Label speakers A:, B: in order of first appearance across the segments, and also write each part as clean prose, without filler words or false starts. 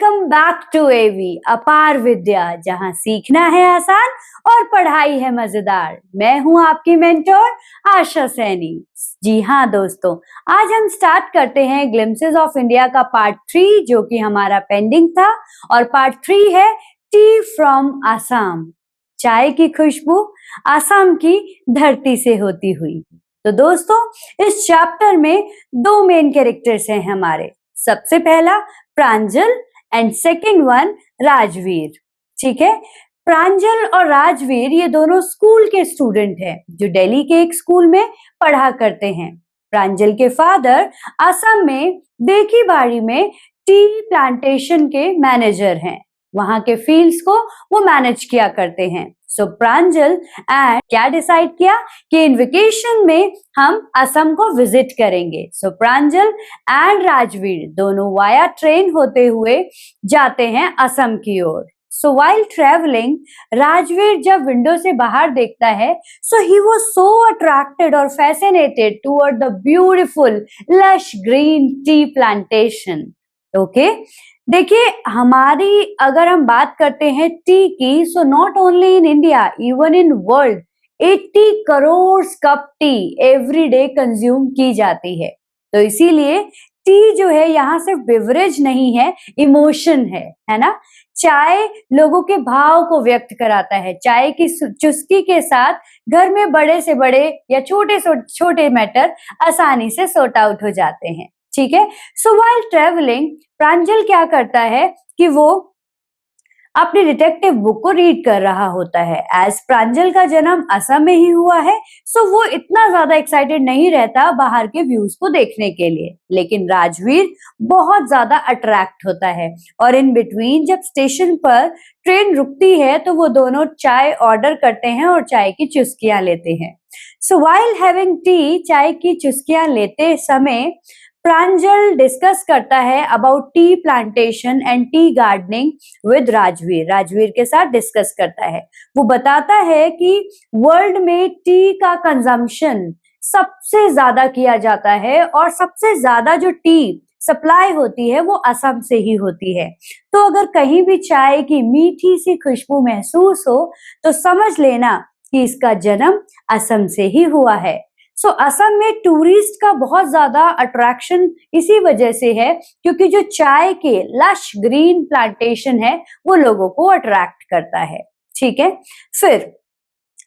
A: Welcome back to एवी अपार विद्या, जहां सीखना है आसान और पढ़ाई है मजेदार। मैं हूं आपकी मेंटोर आशा सैनी। जी हाँ दोस्तों, आज हम स्टार्ट करते हैं ग्लिम्पसेस ऑफ इंडिया का पार्ट 3, जो कि हमारा पेंडिंग था। और पार्ट 3 है टी फ्रॉम आसाम, चाय की खुशबू आसाम की धरती से होती हुई। तो दोस्तों, इस चैप्टर में दो मेन कैरेक्टर्स हैं हमारे। सबसे पहला प्रांजल एंड सेकेंड वन राजवीर। ठीक है, प्रांजल और राजवीर ये दोनों स्कूल के स्टूडेंट हैं जो दिल्ली के एक स्कूल में पढ़ा करते हैं। प्रांजल के फादर असम में देखी बाड़ी में टी प्लांटेशन के मैनेजर हैं, वहां के फील्ड्स को वो मैनेज किया करते हैं। सो प्रांजल एंड क्या डिसाइड किया कि इन वेकेशन में हम असम को विजिट करेंगे। सो प्रांजल एंड राजवीर दोनों वाया ट्रेन होते हुए जाते हैं असम की ओर। सो वाइल ट्रेवलिंग, राजवीर जब विंडो से बाहर देखता है, सो ही वाज सो अट्रैक्टेड और fascinated toward the beautiful lush green tea plantation. Okay, देखिए हमारी अगर हम बात करते हैं टी की, so not only in India, even in world 80 crore cup T every day consume की जाती है। तो इसीलिए टी जो है यहाँ सिर्फ बेवरेज नहीं है, इमोशन है ना। चाय लोगों के भाव को व्यक्त कराता है। चाय की चुस्की के साथ घर में बड़े से बड़े या छोटे से छोटे मैटर आसानी से सॉर्ट आउट हो जाते हैं। ठीक है, सो वाइल ट्रेवलिंग, प्रांजल क्या करता है कि वो अपनी डिटेक्टिव बुक को रीड कर रहा होता है। एज प्रांजल का जन्म असम में ही हुआ है, सो वो इतना ज्यादा एक्साइटेड नहीं रहता बाहर के व्यूज को देखने के लिए, लेकिन राजवीर बहुत ज्यादा अट्रैक्ट होता है। और इन बिटवीन जब स्टेशन पर ट्रेन रुकती है तो वो दोनों चाय ऑर्डर करते हैं और चाय की चुस्कियां लेते हैं। सो वाइल हैविंग टी, चाय की चुस्कियां लेते समय प्रांजल डिस्कस करता है about tea plantation and T gardening with Rajveer. Rajveer के साथ डिस्कस करता है। वो बताता है कि वर्ल्ड में टी का कंजम्पशन सबसे ज्यादा किया जाता है और सबसे ज्यादा जो टी सप्लाई होती है वो असम से ही होती है। तो अगर कहीं भी चाय की मीठी सी खुशबू महसूस हो तो समझ लेना कि इसका जन्म असम से ही हुआ है। सो असम में टूरिस्ट का बहुत ज्यादा अट्रैक्शन इसी वजह से है, क्योंकि जो चाय के लश ग्रीन प्लांटेशन है वो लोगों को अट्रैक्ट करता है। ठीक है, फिर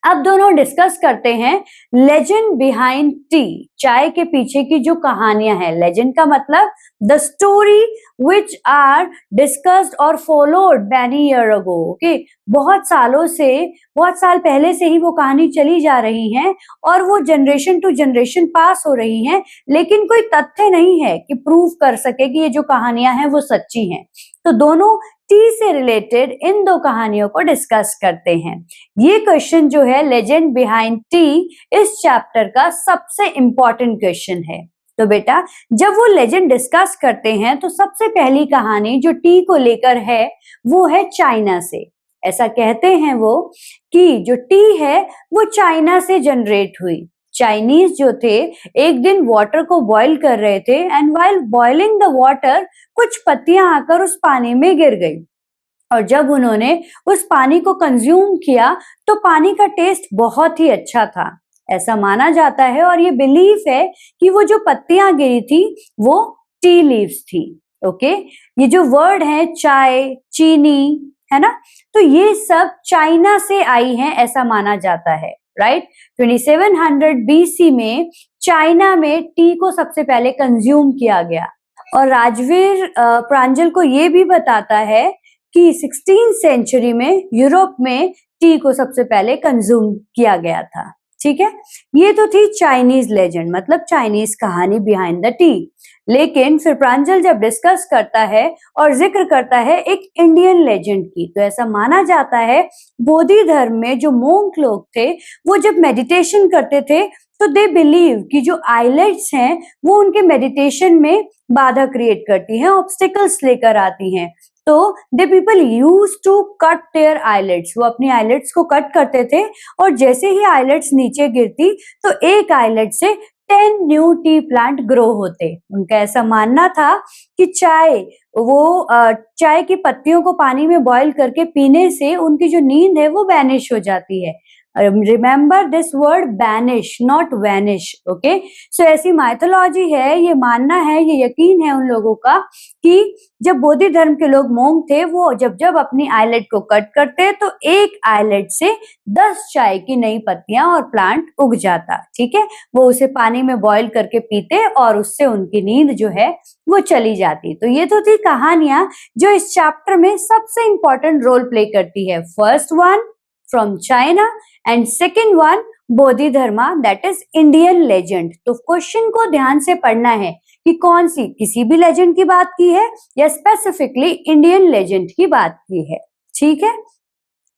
A: अब दोनों डिस्कस करते हैं लेजेंड बिहाइंड टी, चाय के पीछे की जो कहानियां हैं। लेजेंड का मतलब the story which are discussed और followed many year ago. Okay, बहुत साल पहले से ही वो कहानी चली जा रही है और वो जनरेशन टू जनरेशन पास हो रही है, लेकिन कोई तथ्य नहीं है कि प्रूव कर सके कि ये जो कहानियां हैं वो सच्ची हैं। तो दोनों टी से रिलेटेड इन दो कहानियों को डिस्कस करते हैं। ये क्वेश्चन जो है लेजेंड बिहाइंड टी इस चैप्टर का सबसे इंपॉर्टेंट क्वेश्चन है। तो बेटा, जब वो लेजेंड डिस्कस करते हैं तो सबसे पहली कहानी जो टी को लेकर है वो है चाइना से। ऐसा कहते हैं वो कि जो टी है वो चाइना से जनरेट हुई। चाइनीज जो थे एक दिन वाटर को बॉईल कर रहे थे and while boiling the water कुछ पत्तियां आकर उस पानी में गिर गई, और जब उन्होंने उस पानी को कंज्यूम किया तो पानी का टेस्ट बहुत ही अच्छा था। ऐसा माना जाता है और ये बिलीफ है कि वो जो पत्तियां गिरी थी वो टी लीव्स थी। ओके, ये जो वर्ड है चाय, चीनी, है ना, तो ये सब चाइना से आई हैं ऐसा माना जाता है। राइट, 2700 BC में चाइना में टी को सबसे पहले कंज्यूम किया गया। और राजवीर प्रांजल को ये भी बताता है कि 16th सेंचुरी में यूरोप में टी को सबसे पहले कंज्यूम किया गया था। ठीक है, ये तो थी चाइनीज लेजेंड, मतलब चाइनीज कहानी बिहाइंड द टी। लेकिन फिर प्रांजल जब डिस्कस करता है और जिक्र करता है एक इंडियन लेजेंड की, तो ऐसा माना जाता है बोधि धर्म में जो मोंक लोग थे वो जब मेडिटेशन करते थे तो दे बिलीव कि जो आइलेट्स हैं वो उनके मेडिटेशन में बाधा क्रिएट करती हैं, ऑब्स्टिकल्स लेकर आती हैं। तो they people use to cut their eyelets, वो अपनी आइलेट्स को कट करते थे और जैसे ही आइलेट्स नीचे गिरती तो एक आइलेट से 10 न्यू टी प्लांट ग्रो होते। उनका ऐसा मानना था कि चाय की पत्तियों को पानी में बॉईल करके पीने से उनकी जो नींद है वो बैनिश हो जाती है। Remember this word banish, not vanish, okay. So ऐसी माइथोलॉजी है, ये मानना है, ये यकीन है उन लोगों का कि जब बोधि धर्म के लोग मोंग थे, वो जब जब अपनी आइलेट को कट करते तो एक आइलेट से 10 चाय की नई पत्तियां और प्लांट उग जाता, ठीक है। वो उसे पानी में बॉईल करके पीते और उससे उनकी नींद जो है वो चली जाती। तो ये तो थी कहानियां जो इस चैप्टर में सबसे इंपॉर्टेंट रोल प्ले करती है। First one from China and second one Bodhidharma, that is Indian legend. तो क्वेश्चन को ध्यान से पढ़ना है कि कौन सी, किसी भी लेजेंड की बात की है या स्पेसिफिकली इंडियन लेजेंड की बात की है, ठीक है।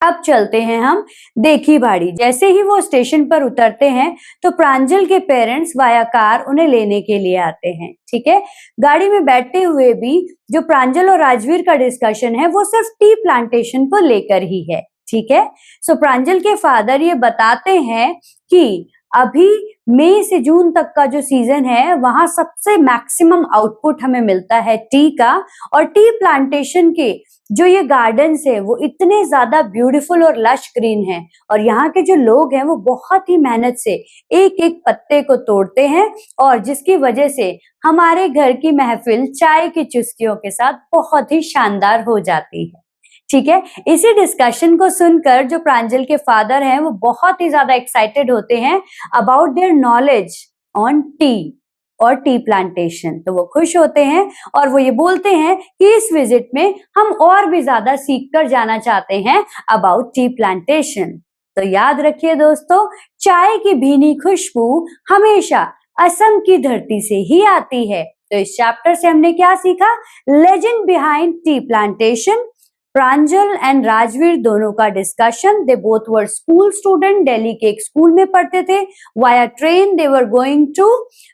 A: अब चलते हैं हम देखी भाड़ी। जैसे ही वो स्टेशन पर उतरते हैं तो प्रांजल के पेरेंट्स वाया कार उन्हें लेने के लिए आते हैं, ठीक है। गाड़ी में बैठते हुए भी जो प्रांजल और राजवीर का डिस्कशन है वो सिर्फ टी प्लांटेशन को लेकर ही है, ठीक है। सो प्रांजल के फादर ये बताते हैं कि अभी मई से जून तक का जो सीजन है वहां सबसे मैक्सिमम आउटपुट हमें मिलता है टी का, और टी प्लांटेशन के जो ये गार्डन्स है वो इतने ज्यादा ब्यूटीफुल और लश ग्रीन हैं, और यहाँ के जो लोग हैं वो बहुत ही मेहनत से एक एक पत्ते को तोड़ते हैं, और जिसकी वजह से हमारे घर की महफिल चाय की चुस्कियों के साथ बहुत ही शानदार हो जाती है, ठीक है। इसी डिस्कशन को सुनकर जो प्रांजल के फादर हैं वो बहुत ही ज्यादा एक्साइटेड होते हैं about their knowledge on T और टी प्लांटेशन। तो वो खुश होते हैं और वो ये बोलते हैं कि इस विजिट में हम और भी ज्यादा सीख कर जाना चाहते हैं अबाउट टी प्लांटेशन। तो याद रखिए दोस्तों, चाय की भीनी खुशबू हमेशा असम की धरती से ही आती है। तो इस चैप्टर से हमने क्या सीखा? Legend behind tea plantation, Pranjal and Rajveer दोनों का discussion. They both were school student, Delhi के एक स्कूल में पढ़ते थे। Via train they were going to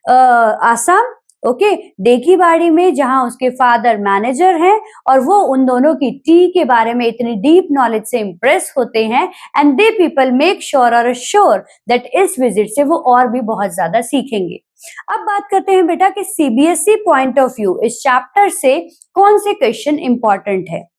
A: Assam, okay, देखीबाड़ी में, जहां उसके फादर मैनेजर हैं और वो उन दोनों की टी के बारे में इतनी डीप नॉलेज से इंप्रेस होते हैं, and they people make sure और श्योर दैट इस विजिट से वो और भी बहुत ज्यादा सीखेंगे। अब बात करते हैं बेटा कि सीबीएसई पॉइंट ऑफ व्यू इस चैप्टर से कौन से क्वेश्चन इंपॉर्टेंट है।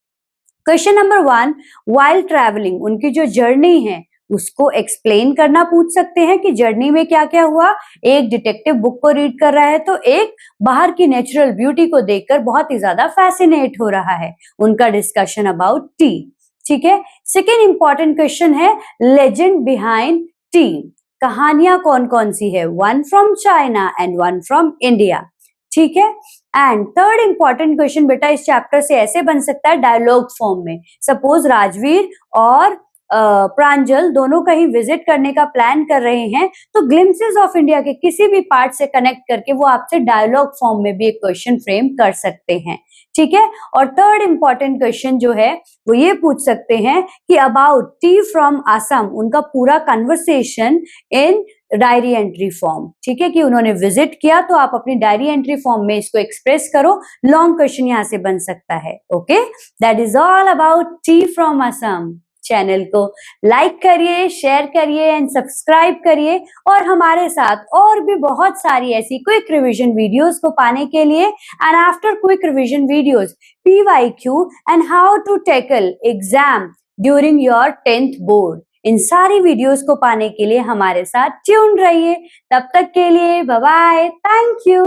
A: क्वेश्चन नंबर 1, वाइल ट्रैवलिंग, उनकी जो जर्नी है उसको एक्सप्लेन करना पूछ सकते हैं कि जर्नी में क्या क्या हुआ। एक डिटेक्टिव बुक को रीड कर रहा है तो एक बाहर की नेचुरल ब्यूटी को देखकर बहुत ही ज्यादा फैसिनेट हो रहा है। उनका डिस्कशन अबाउट टी, ठीक है। सेकेंड इंपॉर्टेंट क्वेश्चन है लेजेंड बिहाइंड टी, कहानियां कौन कौन सी है, one from China and one from India, ठीक है। एंड थर्ड इंपॉर्टेंट क्वेश्चन बेटा इस चैप्टर से ऐसे बन सकता है डायलॉग फॉर्म में। सपोज राजवीर और प्रांजल दोनों कहीं विजिट करने का प्लान कर रहे हैं तो ग्लिम्पसेस ऑफ इंडिया के किसी भी पार्ट से कनेक्ट करके वो आपसे डायलॉग फॉर्म में भी एक क्वेश्चन फ्रेम कर सकते हैं, ठीक है। और थर्ड इंपॉर्टेंट क्वेश्चन जो है वो ये पूछ सकते हैं कि अबाउट टी फ्रॉम आसाम, उनका पूरा conversation in diary entry form, ठीक है, कि उन्होंने विजिट किया तो आप अपनी डायरी एंट्री फॉर्म में इसको एक्सप्रेस करो। लॉन्ग क्वेश्चन यहाँ से बन सकता है, okay. That is all about T from Assam. Channel को लाइक करिए, शेयर करिए एंड सब्सक्राइब करिए, और हमारे साथ और भी बहुत सारी ऐसी क्विक रिवीजन वीडियोस को पाने के लिए, and after quick revision videos PYQ and how to tackle exam during your 10th board, इन सारी वीडियोस को पाने के लिए हमारे साथ ट्यून रहिए। तब तक के लिए बाय बाय, थैंक यू।